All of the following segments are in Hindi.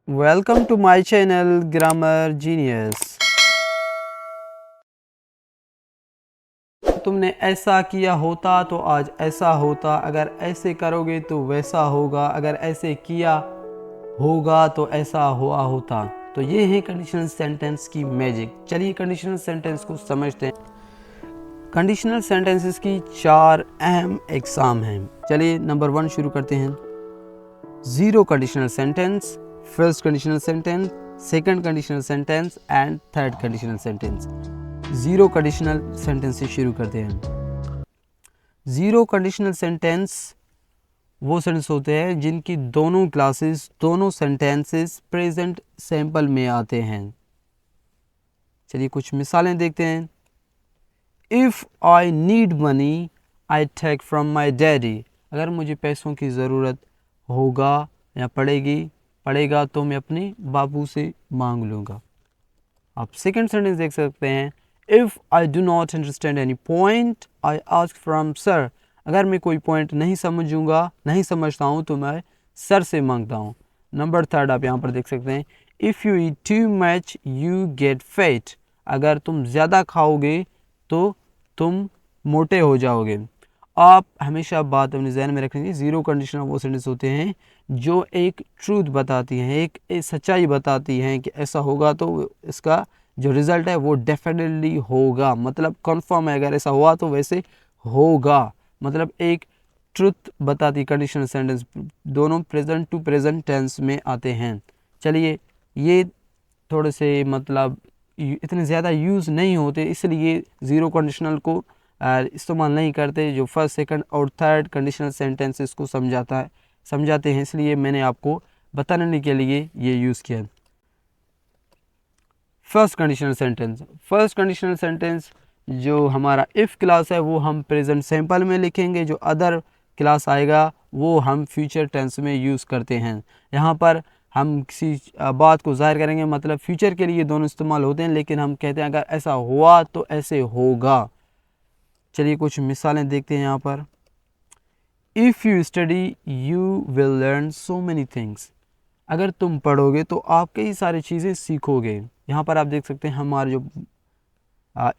Welcome to my channel Grammar Genius। तुमने ऐसा किया होता तो आज ऐसा होता, अगर ऐसे करोगे तो वैसा होगा, अगर ऐसे किया होगा तो ऐसा हुआ होता। तो ये है कंडीशनल सेंटेंस की मैजिक। चलिए कंडीशनल सेंटेंस को समझते हैं। कंडीशनल सेंटेंसेस की 4 अहम एग्जाम हैं। चलिए नंबर 1 शुरू करते हैं। Zero conditional sentence, first conditional sentence, second conditional sentence and third conditional sentence. Zero conditional sentence से शुरू करते हैं। जीरो कंडीशनल सेंटेंस वो सेंटेंस होते हैं जिनकी दोनों क्लासेस, दोनों सेंटेंसेस प्रेजेंट सैंपल में आते हैं। चलिए कुछ मिसालें देखते हैं। If I need money I take from my daddy. अगर मुझे पैसों की ज़रूरत होगा या पड़ेगा तो मैं अपने बाबू से मांग लूँगा। आप सेकंड सेंटेंस देख सकते हैं। If I do not understand any point I ask from sir. अगर मैं कोई पॉइंट नहीं समझता हूँ तो मैं सर से मांगता हूँ। नंबर थर्ड आप यहाँ पर देख सकते हैं। If you eat too much you get fat. अगर तुम ज़्यादा खाओगे तो तुम मोटे हो जाओगे। आप हमेशा बात अपने जहन में रखेंगे। जीरो कंडीशनल वो सेंटेंस होते हैं जो एक ट्रूथ बताती हैं, एक सच्चाई बताती हैं कि ऐसा होगा तो इसका जो रिज़ल्ट है वो डेफिनेटली होगा, मतलब कंफर्म है। अगर ऐसा हुआ तो वैसे होगा, मतलब एक ट्रुथ बताती कंडीशनल सेंटेंस। दोनों प्रेजेंट टू प्रेजेंट टेंस में आते हैं। चलिए ये थोड़े से मतलब इतने ज़्यादा यूज़ नहीं होते, इसलिए ज़ीरो कंडीशनल को इस्तेमाल नहीं करते। जो फर्स्ट सेकंड और थर्ड कंडीशनल सेंटेंसेस को समझाते हैं, इसलिए मैंने आपको बताने के लिए ये यूज़ किया। फर्स्ट कंडीशनल सेंटेंस जो हमारा इफ़ क्लास है वो हम प्रेजेंट सिंपल में लिखेंगे। जो अदर क्लास आएगा वो हम फ्यूचर टेंस में यूज़ करते हैं। यहाँ पर हम किसी बात को ज़ाहिर करेंगे, मतलब फ्यूचर के लिए दोनों इस्तेमाल होते हैं, लेकिन हम कहते हैं अगर ऐसा हुआ तो ऐसे होगा। चलिए कुछ मिसालें देखते हैं यहाँ पर। If you study you will learn so many things. अगर तुम पढ़ोगे तो आप कई सारी चीज़ें सीखोगे। यहाँ पर आप देख सकते हैं हमारा जो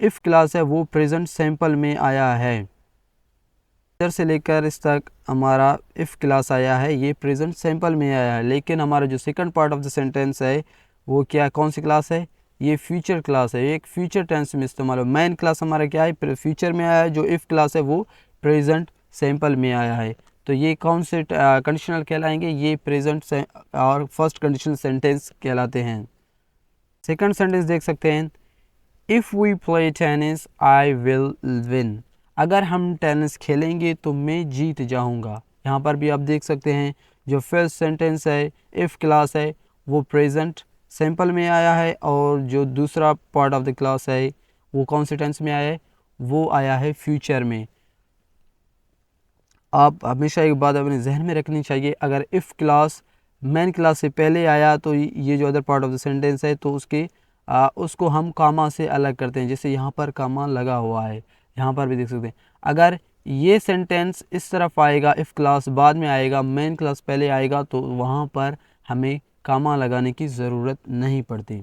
इफ़ क्लास है वो प्रेजेंट सैंपल में आया है। इधर से लेकर इस तक हमारा इफ़ क्लास आया है, ये प्रेजेंट सैंपल में आया है। लेकिन हमारा जो second part of the sentence है वो क्या, कौन सी क्लास है? ये फ्यूचर क्लास है। एक फ्यूचर टेंस में इस्तेमाल हो। मेन क्लास हमारा क्या है? फ्यूचर में आया है। जो इफ़ क्लास है वो प्रेजेंट सैंपल में आया है। तो ये कौन से कंडीशनल कहलाएंगे? ये प्रेजेंट और फर्स्ट कंडीशनल सेंटेंस कहलाते हैं। सेकंड सेंटेंस देख सकते हैं। If we play tennis I will win. अगर हम टेनिस खेलेंगे तो मैं जीत जाऊंगा। यहाँ पर भी आप देख सकते हैं जो फर्स्ट सेंटेंस है इफ़ क्लास है वो प्रेजेंट सिंपल में आया है, और जो दूसरा पार्ट ऑफ द क्लास है वो कौन से टेंस में आया है? वो आया है फ्यूचर में। आप हमेशा एक बात अपने जहन में रखनी चाहिए, अगर इफ़ क्लास मेन क्लास से पहले आया तो ये जो other part of the sentence है तो उसको हम कामा से अलग करते हैं। जैसे यहाँ पर कामा लगा हुआ है, यहाँ पर भी देख सकते हैं। अगर ये सेंटेंस इस तरफ आएगा, इफ़ क्लास बाद में आएगा, मेन क्लास पहले आएगा, तो वहाँ पर हमें कामा लगाने की ज़रूरत नहीं पड़ती।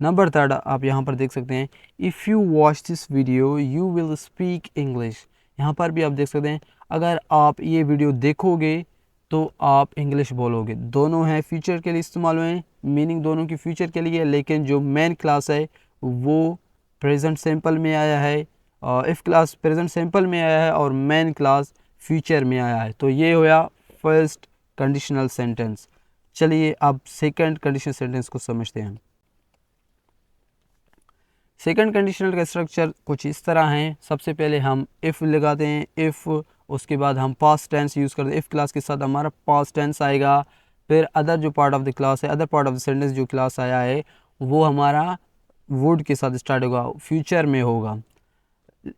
नंबर थर्ड आप यहाँ पर देख सकते हैं। If you watch this video you will speak English. यहाँ पर भी आप देख सकते हैं अगर आप ये वीडियो देखोगे तो आप इंग्लिश बोलोगे। दोनों हैं फ्यूचर के लिए इस्तेमाल हुए, मीनिंग दोनों की फ्यूचर के लिए, लेकिन जो मेन क्लास है वो प्रेजेंट सिंपल में आया है, और इफ़ क्लास प्रेजेंट सिंपल में आया है और मेन क्लास फ्यूचर में आया है। तो ये होया फर्स्ट कंडीशनल सेंटेंस। चलिए अब सेकंड कंडीशनल सेंटेंस को समझते हैं। सेकंड कंडीशनल का स्ट्रक्चर कुछ इस तरह है। सबसे पहले हम इफ़ लगाते हैं, इफ़, उसके बाद हम पास्ट टेंस यूज़ करते हैं। इफ़ क्लास के साथ हमारा पास्ट टेंस आएगा। फिर अदर जो पार्ट ऑफ द क्लास है, other part of the sentence जो क्लास आया है वो हमारा वुड के साथ स्टार्ट होगा, फ्यूचर में होगा।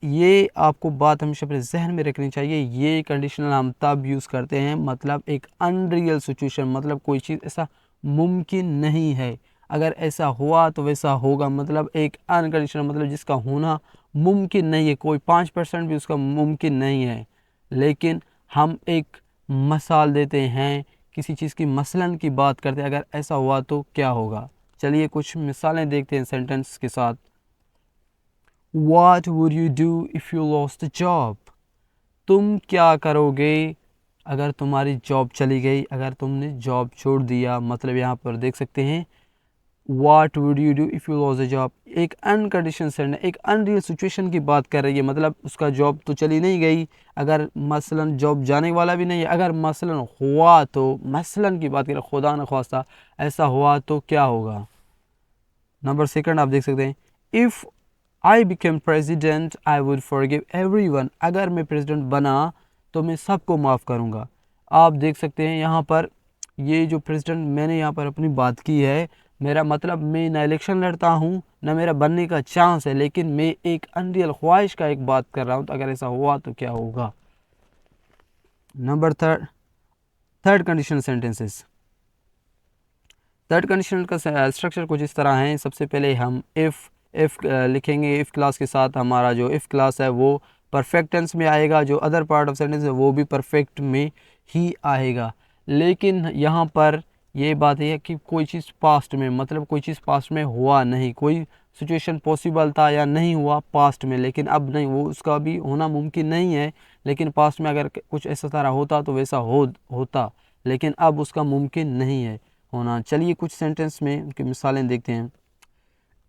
ये आपको बात हमेशा अपने जहन में रखनी चाहिए। ये कंडीशनल हम तब यूज़ करते हैं मतलब एक अनरियल सिचुएशन, मतलब कोई चीज़ ऐसा मुमकिन नहीं है। अगर ऐसा हुआ तो वैसा होगा, मतलब एक अनकंडीशनल, मतलब जिसका होना मुमकिन नहीं है, कोई 5% भी उसका मुमकिन नहीं है। लेकिन हम एक मिसाल देते हैं किसी चीज़ की मसलन की बात करते हैं, अगर ऐसा हुआ तो क्या होगा। चलिए कुछ मिसालें देखते हैं सेंटेंस के साथ। What would you do if you lost a job? तुम क्या करोगे अगर तुम्हारी जॉब चली गई, अगर तुमने जॉब छोड़ दिया। मतलब यहाँ पर देख सकते हैं What would you do if you lost a job? एक अनकंडीशनल सेंटेंस, एक अनरियल सिचुएशन की बात कर रही है। मतलब उसका जॉब तो चली नहीं गई, अगर मसलन जॉब जाने वाला भी नहीं है, अगर मसलन हुआ तो, मसलन की बात करें, खुदा न ख्वास्ता ऐसा हुआ तो क्या होगा। नंबर सेकंड आप देख सकते हैं, if I became president I would forgive everyone. अगर मैं प्रेसिडेंट बना तो मैं सबको माफ़ करूँगा। आप देख सकते हैं यहाँ पर ये जो प्रेसिडेंट मैंने यहाँ पर अपनी बात की है, मेरा मतलब मैं ना इलेक्शन लड़ता हूँ ना मेरा बनने का चांस है, लेकिन मैं एक अनरियल ख्वाहिश का एक बात कर रहा हूँ। तो अगर ऐसा हुआ तो क्या होगा। Number third conditional sentences. Third conditional का स्ट्रक्चर कुछ इस तरह है। सबसे पहले हम इफ़ लिखेंगे। इफ़ क्लास के साथ हमारा जो इफ़ क्लास है वो परफेक्ट टेंस में आएगा, जो अदर पार्ट ऑफ सेंटेंस है वो भी परफेक्ट में ही आएगा। लेकिन यहाँ पर ये बात है कि कोई चीज़ पास्ट में, मतलब कोई चीज़ पास्ट में हुआ नहीं, कोई सिचुएशन पॉसिबल था या नहीं हुआ पास्ट में, लेकिन अब नहीं, वो उसका भी होना मुमकिन नहीं है। लेकिन पास्ट में अगर कुछ ऐसा तरह होता तो वैसा होता, लेकिन अब उसका मुमकिन नहीं है होना। चलिए कुछ सेंटेंस में उनकी मिसालें देखते हैं।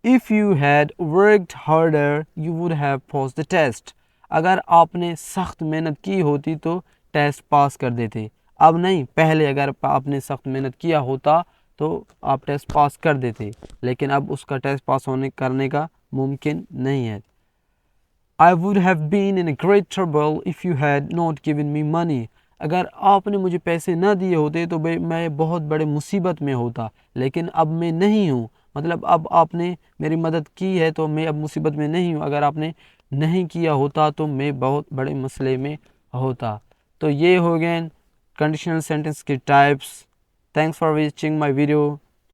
If you had worked harder, you would have passed the test. अगर आपने सख्त मेहनत की होती तो टेस्ट पास कर देते। अब नहीं, पहले अगर आपने सख्त मेहनत किया होता तो आप टेस्ट पास कर देते, लेकिन अब उसका टेस्ट पास करने का मुमकिन नहीं है। I would have been in a great trouble if you had not given me money. अगर आपने मुझे पैसे न दिए होते तो मैं बहुत बड़े मुसीबत में होता, लेकिन अब मैं नहीं हूँ। मतलब अब आपने मेरी मदद की है तो मैं अब मुसीबत में नहीं हूँ। अगर आपने नहीं किया होता तो मैं बहुत बड़े मसले में होता। तो ये हो गए कंडीशनल सेंटेंस के types. Thanks for watching my video.